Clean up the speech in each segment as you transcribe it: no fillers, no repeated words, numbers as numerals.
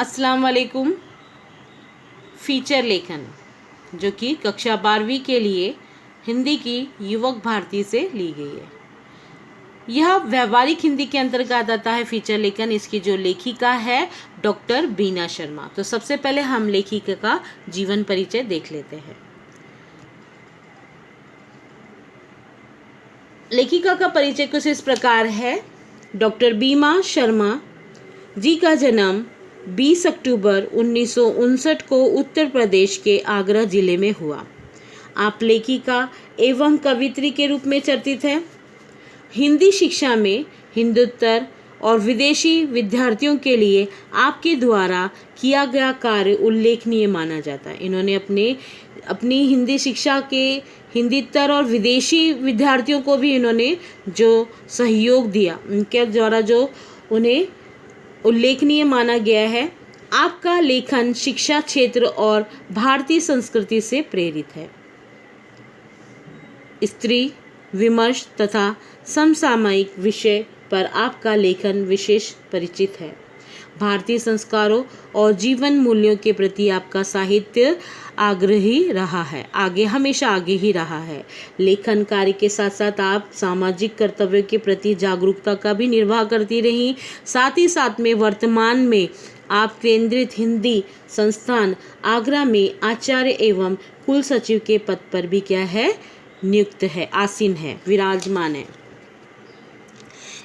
अस्सलाम वालेकुम। फीचर लेखन जो कि कक्षा 12वीं के लिए हिंदी की युवक भारती से ली गई है। यह व्यवहारिक हिंदी के अंतर्गत आता है फीचर लेखन। इसकी जो लेखिका है डॉक्टर बीना शर्मा। तो सबसे पहले हम लेखिका का जीवन परिचय देख लेते हैं। लेखिका का परिचय कुछ इस प्रकार है। डॉक्टर बीना शर्मा जी का जन्म 20 अक्टूबर 1959 को उत्तर प्रदेश के आगरा जिले में हुआ। आप लेखिका एवं कवित्री के रूप में चर्चित हैं। हिंदी शिक्षा में हिंदुत्तर और विदेशी विद्यार्थियों के लिए आपके द्वारा किया गया कार्य उल्लेखनीय माना जाता है। इन्होंने अपनी हिंदी शिक्षा के हिंदुत्तर और विदेशी विद्यार्थियों को भी इन्होंने जो सहयोग दिया, उनके द्वारा जो उन्हें उल्लेखनीय माना गया है। आपका लेखन शिक्षा क्षेत्र और भारतीय संस्कृति से प्रेरित है। स्त्री विमर्श तथा समसामयिक विषय पर आपका लेखन विशेष परिचित है। भारतीय संस्कारों और जीवन मूल्यों के प्रति आपका साहित्य आग्रही रहा है, हमेशा आगे ही रहा है। लेखन कार्य के साथ साथ आप सामाजिक कर्तव्यों के प्रति जागरूकता का भी निर्वाह करती रही। साथ ही साथ में वर्तमान में आप केंद्रित हिंदी संस्थान आगरा में आचार्य एवं कुल सचिव के पद पर भी क्या है, नियुक्त है, आसीन है, विराजमान है।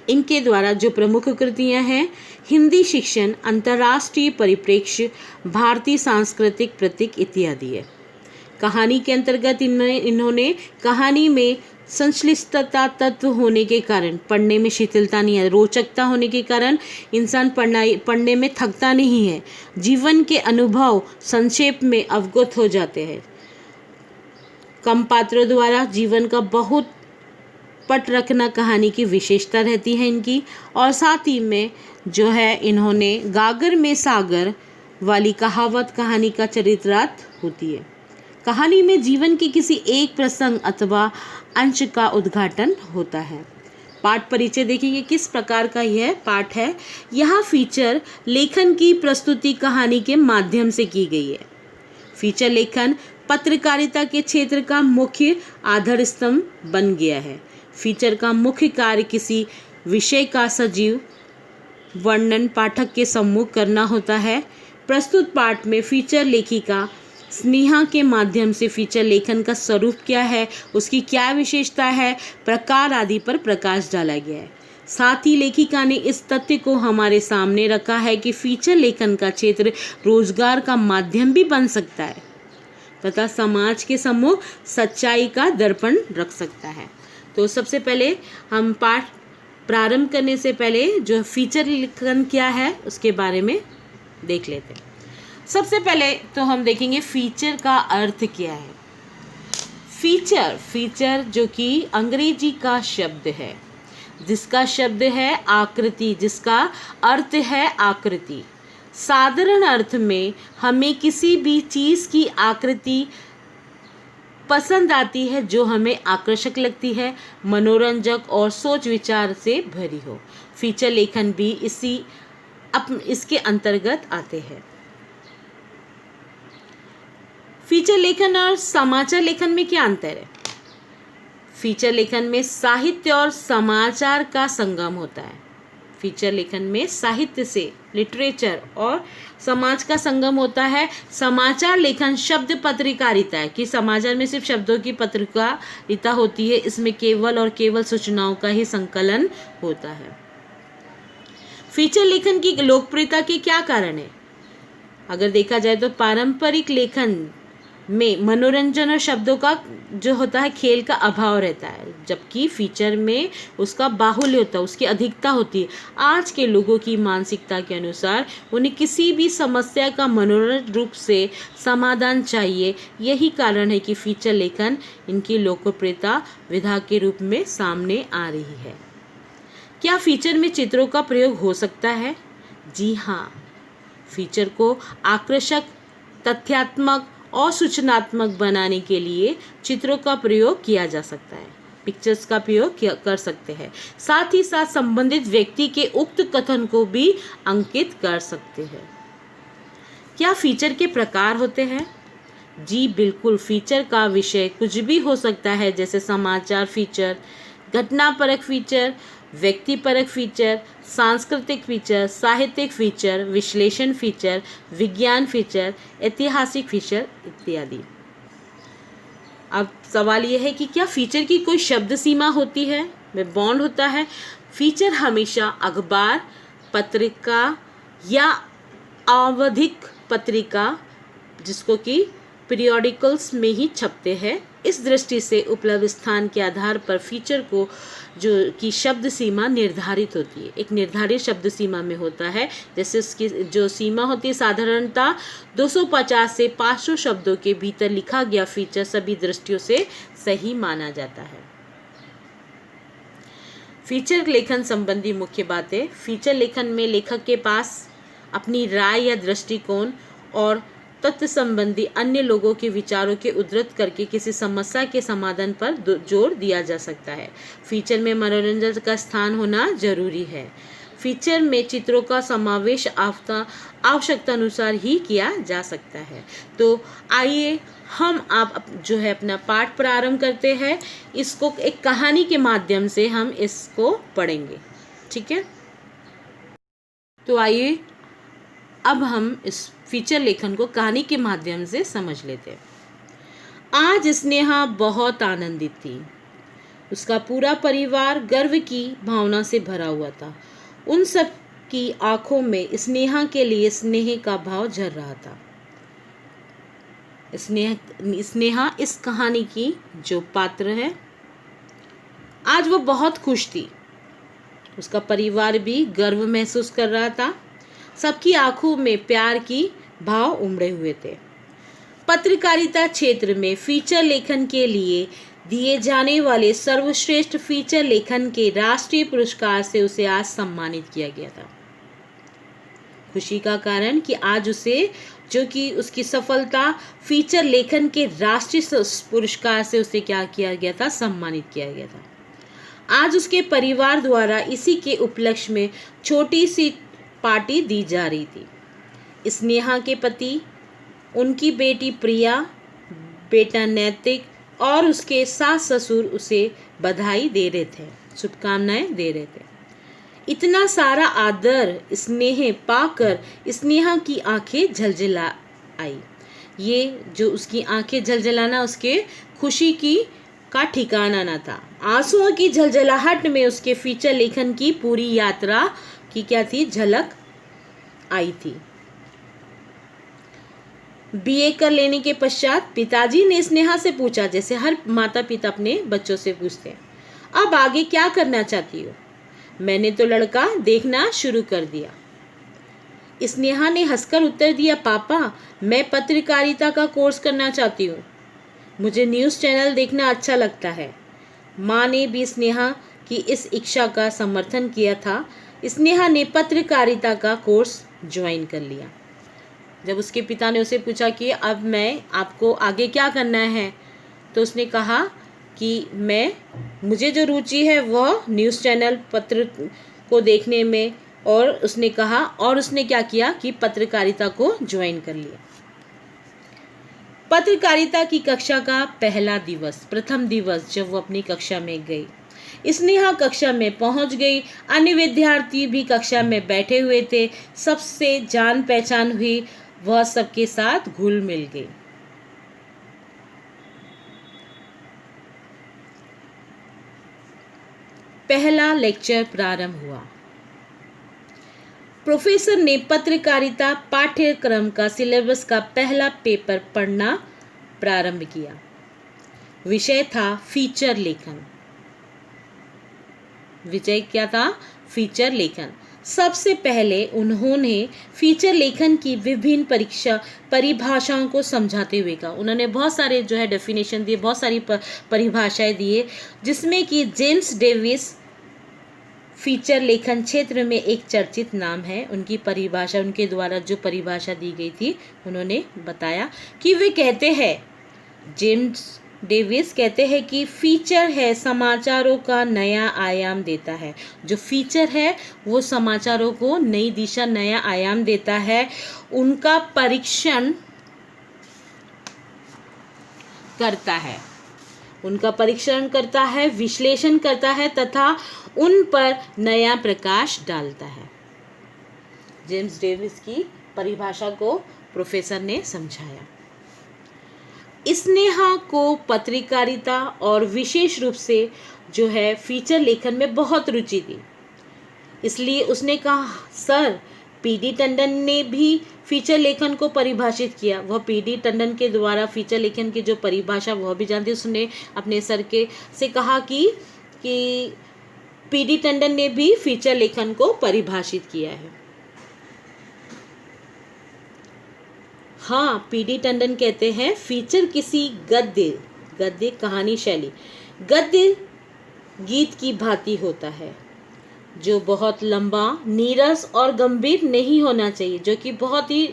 इनके द्वारा जो प्रमुख कृतियां हैं, हिंदी शिक्षण, अंतर्राष्ट्रीय परिप्रेक्ष्य, भारतीय सांस्कृतिक प्रतीक इत्यादि है। कहानी के अंतर्गत इन्होंने कहानी में संश्लिष्टता तत्व होने के कारण पढ़ने में शिथिलता नहीं है, रोचकता होने के कारण इंसान पढ़ने में थकता नहीं है। जीवन के अनुभव संक्षेप में अवगत हो जाते हैं। कम पात्रों द्वारा जीवन का बहुत पट रखना कहानी की विशेषता रहती है इनकी। और साथ ही में जो है इन्होंने गागर में सागर वाली कहावत कहानी का चरित्रार्थ होती है। कहानी में जीवन के किसी एक प्रसंग अथवा अंश का उद्घाटन होता है। पाठ परिचय देखेंगे किस प्रकार का यह पाठ है। यह फीचर लेखन की प्रस्तुति कहानी के माध्यम से की गई है। फीचर लेखन पत्रकारिता के क्षेत्र का मुख्य आधार स्तंभ बन गया है। फीचर का मुख्य कार्य किसी विषय का सजीव वर्णन पाठक के सम्मुख करना होता है। प्रस्तुत पाठ में फीचर लेखिका स्नेहा के माध्यम से फीचर लेखन का स्वरूप क्या है, उसकी क्या विशेषता है, प्रकार आदि पर प्रकाश डाला गया है। साथ ही लेखिका ने इस तथ्य को हमारे सामने रखा है कि फीचर लेखन का क्षेत्र रोजगार का माध्यम भी बन सकता है तथा समाज के सम्मुख सच्चाई का दर्पण रख सकता है। तो सबसे पहले हम पाठ प्रारंभ करने से पहले जो फीचर लेखन क्या है उसके बारे में देख लेते हैं। सबसे पहले तो हम देखेंगे फीचर का अर्थ क्या है। फीचर जो कि अंग्रेजी का शब्द है, जिसका शब्द है आकृति, जिसका अर्थ है आकृति। साधारण अर्थ में हमें किसी भी चीज़ की आकृति पसंद आती है जो हमें आकर्षक लगती है, मनोरंजक और सोच विचार से भरी हो। फीचर लेखन भी इसके अंतर्गत आते हैं। फीचर लेखन और समाचार लेखन में क्या अंतर है। फीचर लेखन में साहित्य और समाचार का संगम होता है। फीचर लेखन में साहित्य से लिटरेचर और समाज का संगम होता है। समाचार लेखन शब्द पत्रकारिता है कि समाचार में सिर्फ शब्दों की पत्रकारिता होती है। इसमें केवल और केवल सूचनाओं का ही संकलन होता है। फीचर लेखन की लोकप्रियता के क्या कारण है। अगर देखा जाए तो पारंपरिक लेखन में मनोरंजन और शब्दों का जो होता है खेल का अभाव रहता है, जबकि फीचर में उसका बाहुल्य होता है, उसकी अधिकता होती है। आज के लोगों की मानसिकता के अनुसार उन्हें किसी भी समस्या का मनोरंजक रूप से समाधान चाहिए। यही कारण है कि फीचर लेखन इनकी लोकप्रियता विधा के रूप में सामने आ रही है। क्या फीचर में चित्रों का प्रयोग हो सकता है। जी हाँ, फीचर को आकर्षक, तथ्यात्मक और सूचनात्मक बनाने के लिए चित्रों का प्रयोग किया जा सकता है। पिक्चर्स का प्रयोग कर सकते हैं। साथ ही साथ संबंधित व्यक्ति के उक्त कथन को भी अंकित कर सकते हैं। क्या फीचर के प्रकार होते हैं? जी बिल्कुल, फीचर का विषय कुछ भी हो सकता है, जैसे समाचार फीचर, घटनापरक फीचर, व्यक्तिपरक फीचर, सांस्कृतिक फीचर, साहित्यिक फीचर, विश्लेषण फीचर, विज्ञान फीचर, ऐतिहासिक फीचर इत्यादि। अब सवाल यह है कि क्या फीचर की कोई शब्द सीमा होती है, में बॉन्ड होता है? फीचर हमेशा अखबार, पत्रिका या आवधिक पत्रिका, जिसको कि पीरियोडिकल्स में ही छपते हैं। इस दृष्टि से उपलब्ध स्थान के आधार पर फीचर को जो कि शब्द सीमा निर्धारित होती है, एक निर्धारित शब्द सीमा में होता है। जैसे इसकी जो सीमा होती है साधारणतः 250 से 500 शब्दों के भीतर लिखा गया फीचर सभी दृष्टियों से सही माना जाता है। फीचर लेखन संबंधी मुख्य बातें। फीचर लेखन में लेखक के पास अपनी राय या दृष्टिकोण और तथ्य संबंधी अन्य लोगों के विचारों के उद्धृत करके किसी समस्या के समाधान पर जोर दिया जा सकता है। फीचर में मनोरंजन का स्थान होना जरूरी है। फीचर में चित्रों का समावेश आवश्यकता अनुसार ही किया जा सकता है। तो आइए हम आप जो है अपना पाठ प्रारंभ करते हैं। इसको एक कहानी के माध्यम से हम इसको पढ़ेंगे, ठीक है? तो आइए अब हम इस फीचर लेखन को कहानी के माध्यम से समझ लेते हैं। आज स्नेहा बहुत आनंदित थी। उसका पूरा परिवार गर्व की भावना से भरा हुआ था। उन सब की आंखों में स्नेहा के लिए स्नेह का भाव झर रहा था। स्नेहा इस कहानी की जो पात्र है, आज वो बहुत खुश थी। उसका परिवार भी गर्व महसूस कर रहा था। सबकी आंखों में प्यार की भाव उमड़े हुए थे। पत्रकारिता क्षेत्र में फीचर लेखन के लिए दिए जाने वाले सर्वश्रेष्ठ फीचर लेखन के राष्ट्रीय पुरस्कार से उसे आज सम्मानित किया गया था। खुशी का कारण कि आज उसे जो कि उसकी सफलता फीचर लेखन के राष्ट्रीय पुरस्कार से उसे क्या किया गया था, सम्मानित किया गया था। आज उसके परिवार द्वारा इसी के उपलक्ष्य में छोटी सी पार्टी दी जा रही थी। स्नेहा के पति, उनकी बेटी प्रिया, बेटा नैतिक और उसके सास ससुर उसे बधाई दे रहे थे, शुभकामनाएं दे रहे थे। इतना सारा आदर स्नेह पाकर स्नेहा की आंखें झलझला आई। ये जो उसकी आंखें झलझलाना उसके खुशी की का ठिकाना न था। आंसुओं की झलझलाहट में उसके फीचर लेखन की पूरी यात्रा की क्या थी, झलक आई थी। बीए कर लेने के पश्चात पिताजी ने स्नेहा से पूछा, जैसे हर माता पिता अपने बच्चों से पूछते हैं, अब आगे क्या करना चाहती हो? मैंने तो लड़का देखना शुरू कर दिया। स्नेहा ने हंसकर उत्तर दिया, पापा मैं पत्रकारिता का कोर्स करना चाहती हूँ। मुझे न्यूज़ चैनल देखना अच्छा लगता है। माँ ने भी स्नेहा की इस इच्छा का समर्थन किया था। स्नेहा ने पत्रकारिता का कोर्स ज्वाइन कर लिया। जब उसके पिता ने उसे पूछा कि अब मैं आपको आगे क्या करना है, तो उसने कहा कि मुझे जो रुचि है वह न्यूज़ चैनल पत्र को देखने में, और उसने कहा और उसने क्या किया कि पत्रकारिता को ज्वाइन कर लिया। पत्रकारिता की कक्षा का प्रथम दिवस जब वो अपनी कक्षा में गई, स्नेहा कक्षा में पहुंच गई। अन्य विद्यार्थी भी कक्षा में बैठे हुए थे। सबसे जान पहचान हुई, वह सबके साथ घुल मिल गई। पहला लेक्चर प्रारंभ हुआ। प्रोफेसर ने पत्रकारिता पाठ्यक्रम का सिलेबस का पहला पेपर पढ़ना प्रारंभ किया। विषय था फीचर लेखन। विषय क्या था? फीचर लेखन। सबसे पहले उन्होंने फीचर लेखन की विभिन्न परिभाषाओं को समझाते हुए कहा। उन्होंने बहुत सारे जो है डेफिनेशन दिए, बहुत सारी परिभाषाएं दिए, जिसमें कि जेम्स डेविस फीचर लेखन क्षेत्र में एक चर्चित नाम है। उनकी परिभाषा, उनके द्वारा जो परिभाषा दी गई थी, उन्होंने बताया कि वे कहते हैं, जेम्स डेविस कहते हैं कि फीचर है समाचारों का नया आयाम देता है। जो फीचर है वो समाचारों को नई दिशा, नया आयाम देता है। उनका परीक्षण करता है, उनका परीक्षण करता है, विश्लेषण करता है तथा उन पर नया प्रकाश डालता है। जेम्स डेविस की परिभाषा को प्रोफेसर ने समझाया। स्नेहा को पत्रकारिता और विशेष रूप से जो है फीचर लेखन में बहुत रुचि थी। इसलिए उसने कहा, सर पीडी टंडन ने भी फीचर लेखन को परिभाषित किया। वह पीडी टंडन के द्वारा फीचर लेखन की जो परिभाषा वह भी जानती। उसने अपने सर से कहा कि पीडी टंडन ने भी फीचर लेखन को परिभाषित किया है। हाँ, पीडी टंडन कहते हैं फीचर किसी गद्य कहानी शैली, गद्य गीत की भांति होता है जो बहुत लंबा, नीरस और गंभीर नहीं होना चाहिए, जो कि बहुत ही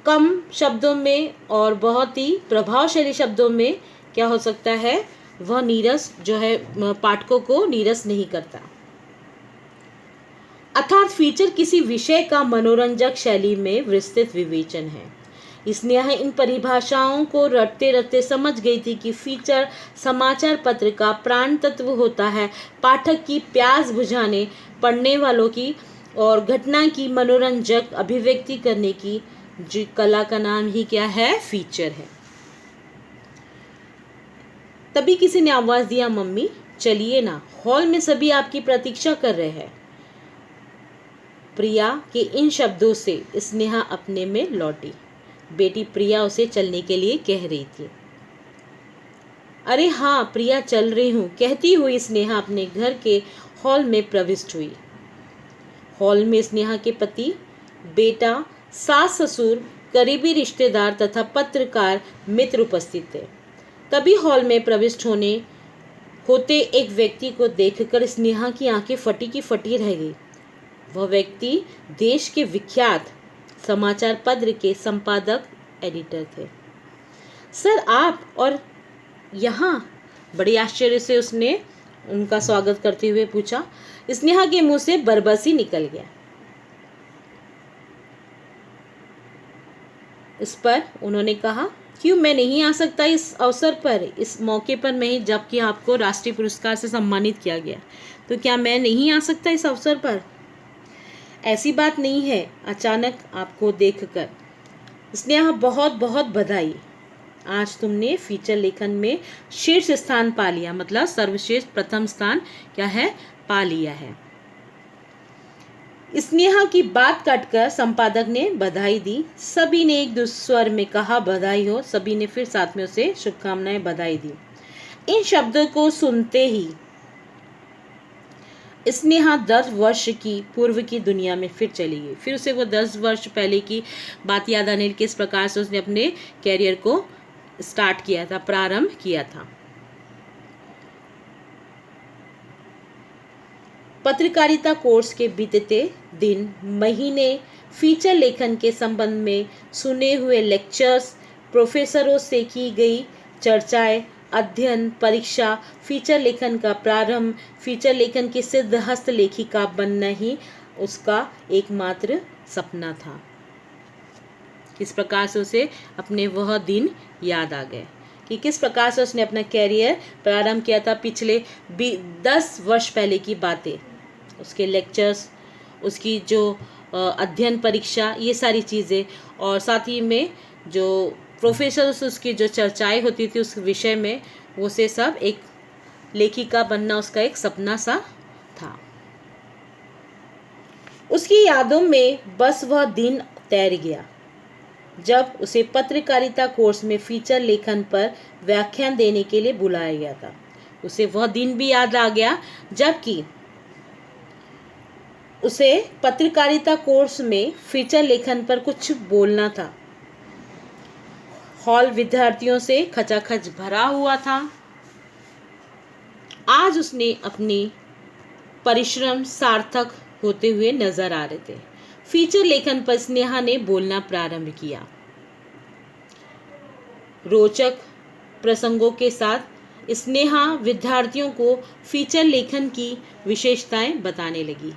कम शब्दों में और बहुत ही प्रभावशाली शब्दों में क्या हो सकता है, वह नीरस जो है पाठकों को नीरस नहीं करता। अर्थात फीचर किसी विषय का मनोरंजक शैली में विस्तृत विवेचन है। स्नेहा इन परिभाषाओं को रटते रटते समझ गई थी कि फीचर समाचार पत्र का प्राण तत्व होता है। पाठक की प्यास बुझाने, पढ़ने वालों की और घटना की मनोरंजक अभिव्यक्ति करने की जो कला का नाम ही क्या है, फीचर है। तभी किसी ने आवाज दिया, मम्मी चलिए ना, हॉल में सभी आपकी प्रतीक्षा कर रहे हैं। प्रिया के इन शब्दों से स्नेहा अपने में लौटी। बेटी प्रिया उसे चलने के लिए कह रही थी। अरे हाँ प्रिया, चल रही हूँ, कहती हुई स्नेहा अपने घर के हॉल में प्रविष्ट हुई। हॉल में स्नेहा के पति, बेटा, सास ससुर, करीबी रिश्तेदार तथा पत्रकार मित्र उपस्थित थे। तभी हॉल में प्रविष्ट होते एक व्यक्ति को देखकर स्नेहा की आंखें फटी की फटी रह गई। वह व्यक्ति देश के विख्यात समाचार पत्र के संपादक एडिटर थे। सर आप और यहाँ? बड़ी आश्चर्य से उसने उनका स्वागत करते हुए पूछा। स्नेहा के मुंह से बरबसी निकल गया। इस पर उन्होंने कहा, क्यों मैं नहीं आ सकता इस अवसर पर, इस मौके पर नहीं, जबकि आपको राष्ट्रीय पुरस्कार से सम्मानित किया गया, तो क्या मैं नहीं आ सकता इस अवसर पर? ऐसी बात नहीं है, अचानक आपको देखकर स्नेहा बहुत बहुत बधाई। आज तुमने फीचर लेखन में शीर्ष स्थान पा लिया, मतलब सर्वश्रेष्ठ प्रथम स्थान क्या है, पा लिया है। स्नेहा की बात काटकर संपादक ने बधाई दी। सभी ने एक दूसरे स्वर में कहा बधाई हो। सभी ने फिर साथ में उसे शुभकामनाएं, बधाई दी। इन शब्दों को सुनते ही स्नेहा 10 वर्ष की पूर्व की दुनिया में फिर चली गई। फिर उसे वो 10 वर्ष पहले की बात याद आने लगी, किस प्रकार से उसने अपने कैरियर को स्टार्ट किया था, प्रारंभ किया था। पत्रकारिता कोर्स के बीतते दिन, महीने फीचर लेखन के संबंध में सुने हुए लेक्चर्स, प्रोफेसरों से की गई चर्चाएं, अध्ययन, परीक्षा, फीचर लेखन का प्रारंभ, फीचर लेखन की सिद्ध हस्तलेखिका बनना ही उसका एकमात्र सपना था। किस प्रकार से उसे अपने वह दिन याद आ गए कि किस प्रकार से उसने अपना कैरियर प्रारंभ किया था। पिछले 10 वर्ष पहले की बातें, उसके लेक्चर्स, उसकी जो अध्ययन, परीक्षा, ये सारी चीज़ें, और साथ ही में जो प्रोफेसर से उसकी जो चर्चाएं होती थी उस विषय में, वो से सब एक लेखिका बनना उसका एक सपना सा था। उसकी यादों में बस वह दिन तैर गया जब उसे पत्रकारिता कोर्स में फीचर लेखन पर व्याख्यान देने के लिए बुलाया गया था। उसे वह दिन भी याद आ गया जबकि उसे पत्रकारिता कोर्स में फीचर लेखन पर कुछ बोलना था। हॉल विद्यार्थियों से खचाखच भरा हुआ था। आज उसने अपनी परिश्रम सार्थक होते हुए नजर आ रहे थे। फीचर लेखन पर स्नेहा ने बोलना प्रारंभ किया। रोचक प्रसंगों के साथ स्नेहा विद्यार्थियों को फीचर लेखन की विशेषताएं बताने लगी।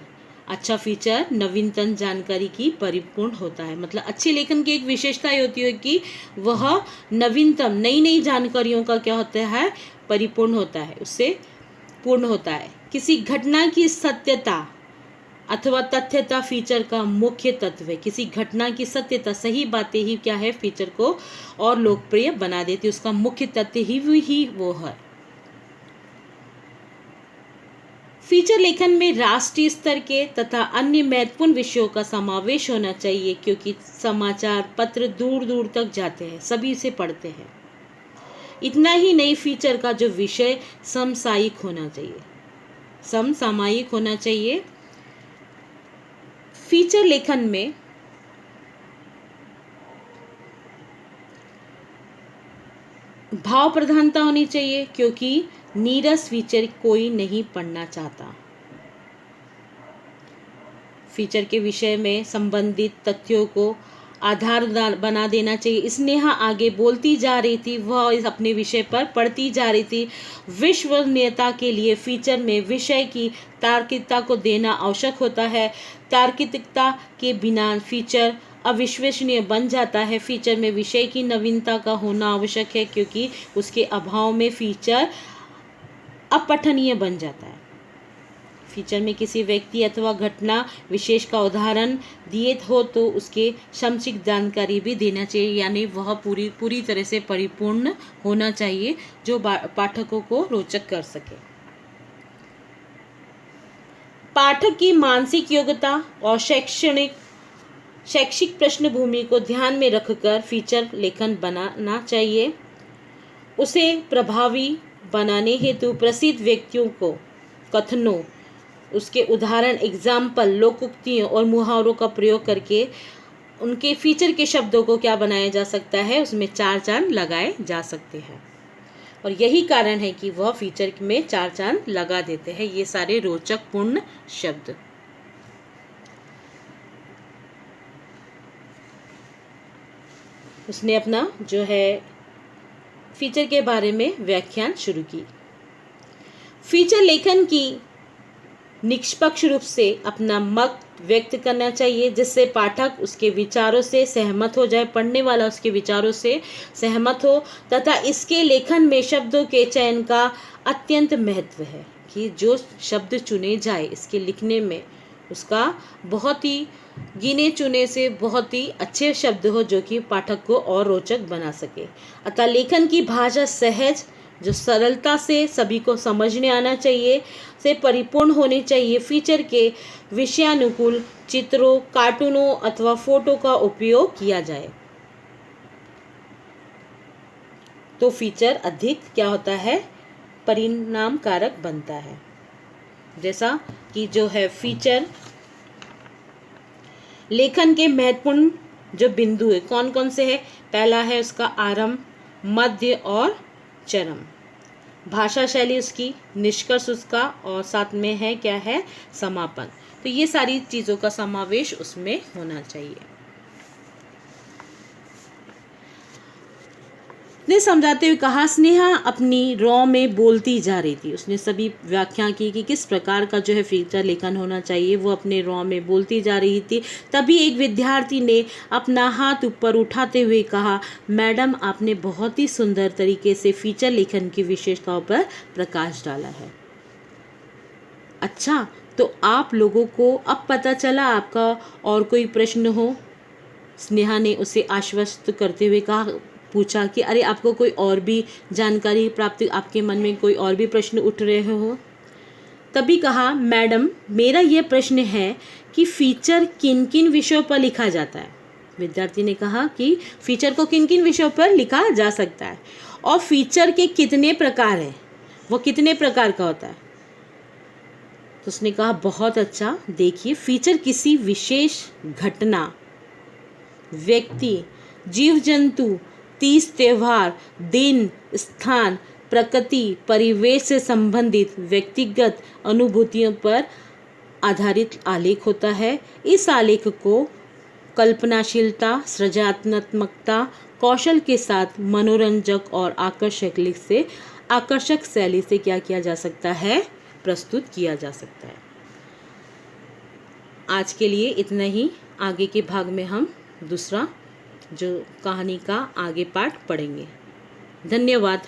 अच्छा फीचर नवीनतम जानकारी की परिपूर्ण होता है। मतलब अच्छे लेखन की एक विशेषता होती है कि वह नवीनतम नई नई जानकारियों का क्या होता है, परिपूर्ण होता है, उससे पूर्ण होता है। किसी घटना की सत्यता अथवा तथ्यता फीचर का मुख्य तत्व है। किसी घटना की सत्यता, सही बातें ही क्या है, फीचर को और लोकप्रिय बना देती है। उसका मुख्य तथ्य ही वो है। फीचर लेखन में राष्ट्रीय स्तर के तथा अन्य महत्वपूर्ण विषयों का समावेश होना चाहिए, क्योंकि समाचार पत्र दूर दूर तक जाते हैं, सभी इसे पढ़ते हैं। इतना ही नहीं, फीचर का जो विषय समसामयिक होना चाहिए। फीचर लेखन में भाव प्रधानता होनी चाहिए, क्योंकि नीरस फीचर कोई नहीं पढ़ना चाहता। फीचर के विषय में संबंधित तथ्यों को आधार बना देना चाहिए। स्नेहा आगे बोलती जा रही थी, वह अपने विषय पर पढ़ती जा रही थी। विश्वसनीयता के लिए फीचर में विषय की तार्किकता को देना आवश्यक होता है। तार्किकता के बिना फीचर अविश्वसनीय बन जाता है। फीचर में विषय की नवीनता का होना आवश्यक है, क्योंकि उसके अभाव में फीचर अपठनीय बन जाता है। फीचर में किसी व्यक्ति अथवा घटना विशेष का उदाहरण दिए हो तो उसके संक्षिप्त जानकारी भी देना चाहिए, यानी वह पूरी तरह से परिपूर्ण होना चाहिए, जो पाठकों को रोचक कर सके। पाठक की मानसिक योग्यता और शैक्षिक पृष्ठभूमि को ध्यान में रखकर फीचर लेखन बनाना चाहिए। उसे प्रभावी बनाने हेतु प्रसिद्ध व्यक्तियों को कथनों, उसके उदाहरण, एग्जाम्पल, लोकोक्तियों और मुहावरों का प्रयोग करके उनके फीचर के शब्दों को क्या बनाया जा सकता है, उसमें 4 चांद लगाए जा सकते हैं। और यही कारण है कि वह फीचर में 4 चांद लगा देते हैं, ये सारे रोचक पूर्ण शब्द। उसने अपना जो है फीचर के बारे में व्याख्यान शुरू की। फीचर लेखन की निष्पक्ष रूप से अपना मत व्यक्त करना चाहिए, जिससे पाठक उसके विचारों से सहमत हो जाए, पढ़ने वाला उसके विचारों से सहमत हो, तथा इसके लेखन में शब्दों के चयन का अत्यंत महत्व है कि जो शब्द चुने जाए इसके लिखने में, उसका बहुत ही गिने चुने से बहुत ही अच्छे शब्द हो, जो कि पाठक को और रोचक बना सके। अतः लेखन की भाषा सहज, जो सरलता से सभी को समझने आना चाहिए, से परिपूर्ण होनी चाहिए। फीचर के विषयानुकूल चित्रों, कार्टूनों अथवा फोटो का उपयोग किया जाए तो फीचर अधिक क्या होता है, परिणामकारक बनता है। जैसा कि जो है फीचर लेखन के महत्वपूर्ण जो बिंदु है कौन कौन से है, पहला है उसका आरंभ, मध्य और चरम, भाषा शैली उसकी, निष्कर्ष उसका, और साथ में है क्या है, समापन। तो ये सारी चीज़ों का समावेश उसमें होना चाहिए। ने समझाते हुए कहा, स्नेहा अपनी रॉ में बोलती जा रही थी। उसने सभी व्याख्या की कि किस प्रकार का जो है फीचर लेखन होना चाहिए। वो अपने रॉ में बोलती जा रही थी। तभी एक विद्यार्थी ने अपना हाथ ऊपर उठाते हुए कहा, मैडम आपने बहुत ही सुंदर तरीके से फीचर लेखन की विशेषताओं पर प्रकाश डाला है। अच्छा, तो आप लोगों को अब पता चला, आपका और कोई प्रश्न हो? स्नेहा ने उसे आश्वस्त करते हुए पूछा कि अरे आपको कोई और भी जानकारी प्राप्त, आपके मन में कोई और भी प्रश्न उठ रहे हो? तभी कहा, मैडम मेरा यह प्रश्न है कि फीचर किन किन विषयों पर लिखा जाता है। विद्यार्थी ने कहा कि फीचर को किन किन विषयों पर लिखा जा सकता है और फीचर के कितने प्रकार हैं, वो कितने प्रकार का होता है। तो उसने कहा, बहुत अच्छा, देखिए फीचर किसी विशेष घटना, व्यक्ति, जीव जंतु, तीज त्योहार, दिन, स्थान, प्रकृति, परिवेश से संबंधित व्यक्तिगत अनुभूतियों पर आधारित आलेख होता है। इस आलेख को कल्पनाशीलता, सृजनात्मकता कौशल के साथ मनोरंजक और आकर्षक शैली से क्या किया जा सकता है, प्रस्तुत किया जा सकता है। आज के लिए इतना ही। आगे के भाग में हम दूसरा जो कहानी का आगे पार्ट पढ़ेंगे। धन्यवाद।